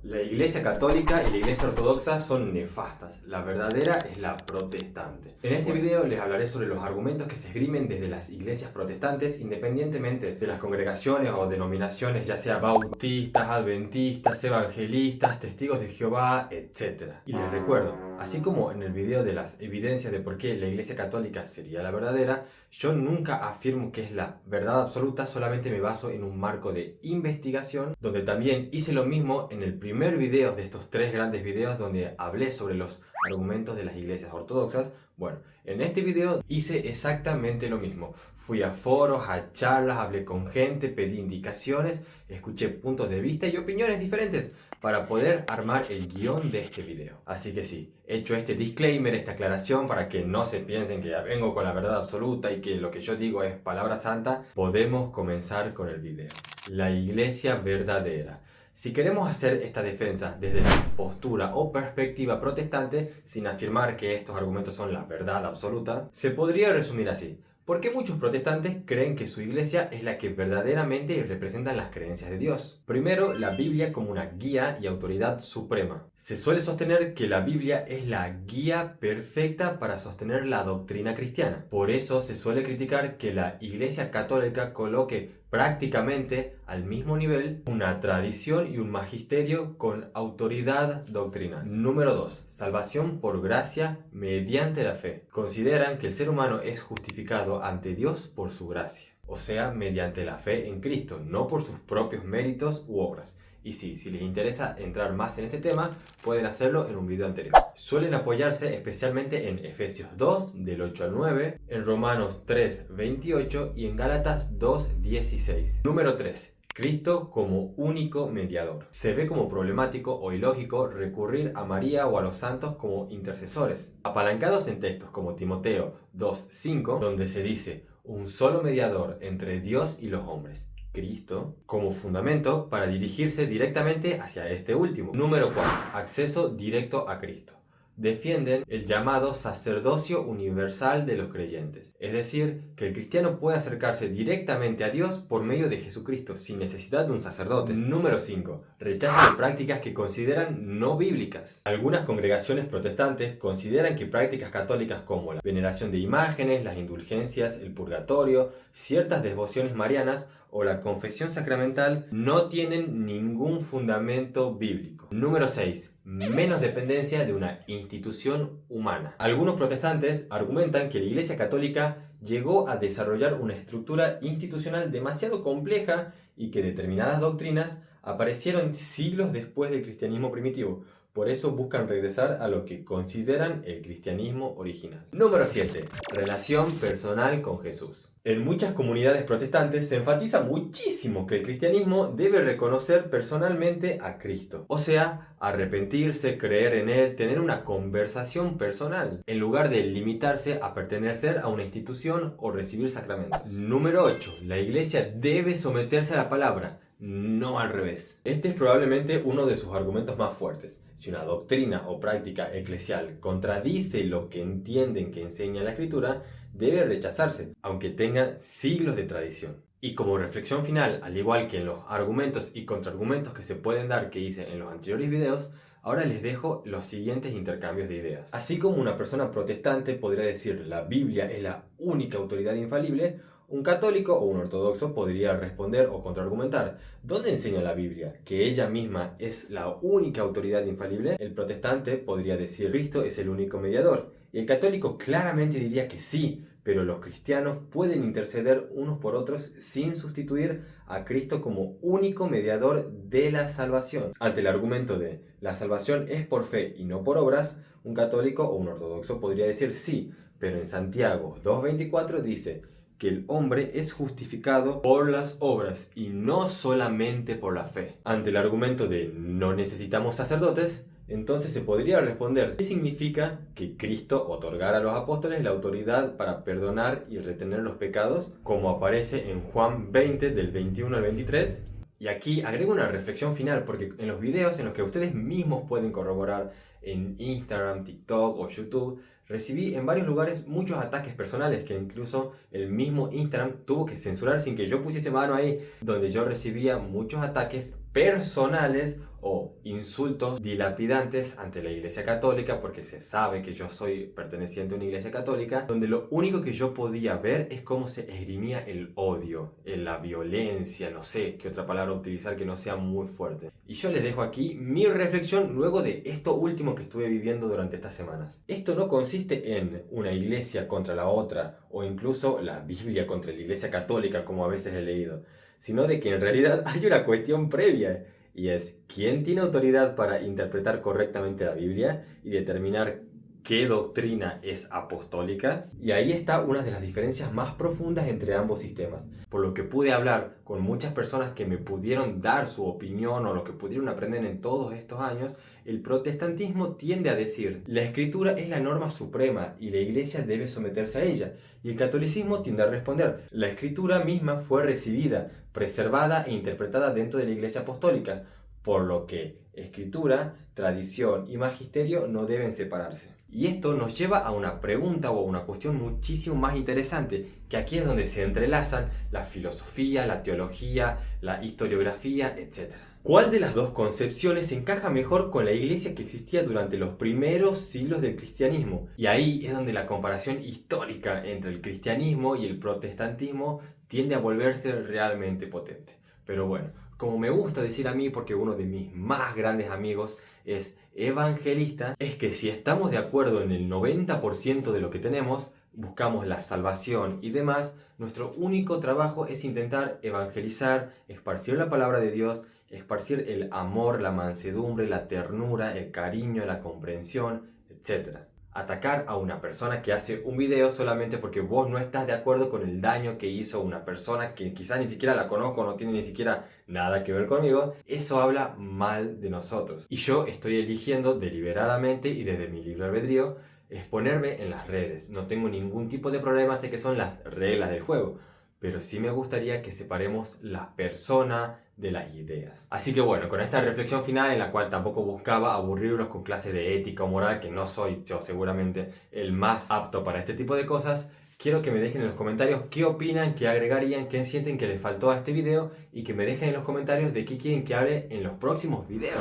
La Iglesia Católica y la Iglesia Ortodoxa son nefastas, la verdadera es la protestante. En este video les hablaré sobre los argumentos que se esgrimen desde las iglesias protestantes independientemente de las congregaciones o denominaciones, ya sea bautistas, adventistas, evangelistas, testigos de Jehová, etc. Y les recuerdo, así como en el video de las evidencias de por qué la Iglesia Católica sería la verdadera, yo nunca afirmo que es la verdad absoluta, solamente me baso en un marco de investigación, donde también hice lo mismo en el primer video de estos tres grandes videos donde hablé sobre los argumentos de las iglesias ortodoxas. Bueno, en este video hice exactamente lo mismo. Fui a foros, a charlas, hablé con gente, pedí indicaciones, escuché puntos de vista y opiniones diferentes para poder armar el guión de este video. Así que sí, hecho este disclaimer, esta aclaración para que no se piensen que ya vengo con la verdad absoluta y que lo que yo digo es palabra santa, podemos comenzar con el video. La iglesia verdadera. Si queremos hacer esta defensa desde la postura o perspectiva protestante, sin afirmar que estos argumentos son la verdad absoluta, se podría resumir así. ¿Por qué muchos protestantes creen que su iglesia es la que verdaderamente representa las creencias de Dios? Primero, la Biblia como una guía y autoridad suprema. Se suele sostener que la Biblia es la guía perfecta para sostener la doctrina cristiana. Por eso se suele criticar que la Iglesia Católica coloque prácticamente al mismo nivel una tradición y un magisterio con autoridad doctrinal. Número 2. Salvación por gracia mediante la fe. Consideran que el ser humano es justificado ante Dios por su gracia, o sea, mediante la fe en Cristo, no por sus propios méritos u obras. Y sí, si les interesa entrar más en este tema, pueden hacerlo en un video anterior. Suelen apoyarse especialmente en Efesios 2, del 8 al 9, en Romanos 3, 28 y en Gálatas 2, 16. Número 3. Cristo como único mediador. Se ve como problemático o ilógico recurrir a María o a los santos como intercesores. Apalancados en textos como Timoteo 2:5, donde se dice un solo mediador entre Dios y los hombres, Cristo, como fundamento para dirigirse directamente hacia este último. Número 4. Acceso directo a Cristo. Defienden el llamado sacerdocio universal de los creyentes, es decir, que el cristiano puede acercarse directamente a Dios por medio de Jesucristo sin necesidad de un sacerdote. Número 5. Rechazo de prácticas que consideran no bíblicas. Algunas congregaciones protestantes consideran que prácticas católicas como la veneración de imágenes, las indulgencias, el purgatorio, ciertas devociones marianas o la confesión sacramental no tienen ningún fundamento bíblico. Número 6. Menos dependencia de una institución humana. Algunos protestantes argumentan que la Iglesia Católica llegó a desarrollar una estructura institucional demasiado compleja y que determinadas doctrinas aparecieron siglos después del cristianismo primitivo. Por eso buscan regresar a lo que consideran el cristianismo original. Número 7. Relación personal con Jesús. En muchas comunidades protestantes se enfatiza muchísimo que el cristianismo debe reconocer personalmente a Cristo. O sea, arrepentirse, creer en Él, tener una conversación personal, en lugar de limitarse a pertenecer a una institución o recibir sacramentos. Número 8. La iglesia debe someterse a la palabra, no al revés. Este es probablemente uno de sus argumentos más fuertes. Si una doctrina o práctica eclesial contradice lo que entienden que enseña la Escritura, debe rechazarse, aunque tenga siglos de tradición. Y como reflexión final, al igual que en los argumentos y contraargumentos que se pueden dar que hice en los anteriores videos, ahora les dejo los siguientes intercambios de ideas. Así como una persona protestante podría decir la Biblia es la única autoridad infalible, un católico o un ortodoxo podría responder o contraargumentar: ¿dónde enseña la Biblia que ella misma es la única autoridad infalible? El protestante podría decir: Cristo es el único mediador. Y el católico claramente diría que sí, pero los cristianos pueden interceder unos por otros sin sustituir a Cristo como único mediador de la salvación. Ante el argumento de la salvación es por fe y no por obras, un católico o un ortodoxo podría decir sí, pero en Santiago 2:24 dice que el hombre es justificado por las obras y no solamente por la fe. Ante el argumento de no necesitamos sacerdotes, entonces se podría responder: ¿qué significa que Cristo otorgara a los apóstoles la autoridad para perdonar y retener los pecados, como aparece en Juan 20 del 21 al 23? Y aquí agrego una reflexión final, porque en los videos en los que ustedes mismos pueden corroborar en Instagram, TikTok o YouTube, recibí en varios lugares muchos ataques personales que incluso el mismo Instagram tuvo que censurar sin que yo pusiese mano ahí, donde yo recibía muchos ataques personales o insultos dilapidantes ante la Iglesia Católica, porque se sabe que yo soy perteneciente a una Iglesia Católica, donde lo único que yo podía ver es cómo se esgrimía el odio, la violencia, no sé qué otra palabra utilizar que no sea muy fuerte. Y yo les dejo aquí mi reflexión luego de esto último que estuve viviendo durante estas semanas. Esto no consiste en una iglesia contra la otra, o incluso la Biblia contra la Iglesia Católica, como a veces he leído, sino de que en realidad hay una cuestión previa, y es ¿quién tiene autoridad para interpretar correctamente la Biblia y determinar qué doctrina es apostólica? Y ahí está una de las diferencias más profundas entre ambos sistemas. Por lo que pude hablar con muchas personas que me pudieron dar su opinión o lo que pudieron aprender en todos estos años, el protestantismo tiende a decir la escritura es la norma suprema y la iglesia debe someterse a ella. Y el catolicismo tiende a responder la escritura misma fue recibida, preservada e interpretada dentro de la iglesia apostólica, por lo que escritura, tradición y magisterio no deben separarse. Y esto nos lleva a una pregunta o a una cuestión muchísimo más interesante, que aquí es donde se entrelazan la filosofía, la teología, la historiografía, etc. ¿Cuál de las dos concepciones encaja mejor con la iglesia que existía durante los primeros siglos del cristianismo? Y ahí es donde la comparación histórica entre el cristianismo y el protestantismo tiende a volverse realmente potente. Pero bueno, como me gusta decir a mí, porque uno de mis más grandes amigos es evangelista, es que si estamos de acuerdo en el 90% de lo que tenemos, buscamos la salvación y demás, nuestro único trabajo es intentar evangelizar, esparcir la palabra de Dios, esparcir el amor, la mansedumbre, la ternura, el cariño, la comprensión, etc. Atacar a una persona que hace un video solamente porque vos no estás de acuerdo con el daño que hizo una persona que quizás ni siquiera la conozco, no tiene ni siquiera nada que ver conmigo, eso habla mal de nosotros. Y yo estoy eligiendo deliberadamente y desde mi libre albedrío exponerme en las redes. No tengo ningún tipo de problema, sé que son las reglas del juego, pero sí me gustaría que separemos la persona de las ideas. Así que bueno, con esta reflexión final en la cual tampoco buscaba aburrirlos con clases de ética o moral, que no soy yo seguramente el más apto para este tipo de cosas, quiero que me dejen en los comentarios qué opinan, qué agregarían, qué sienten que les faltó a este video y que me dejen en los comentarios de qué quieren que hable en los próximos videos.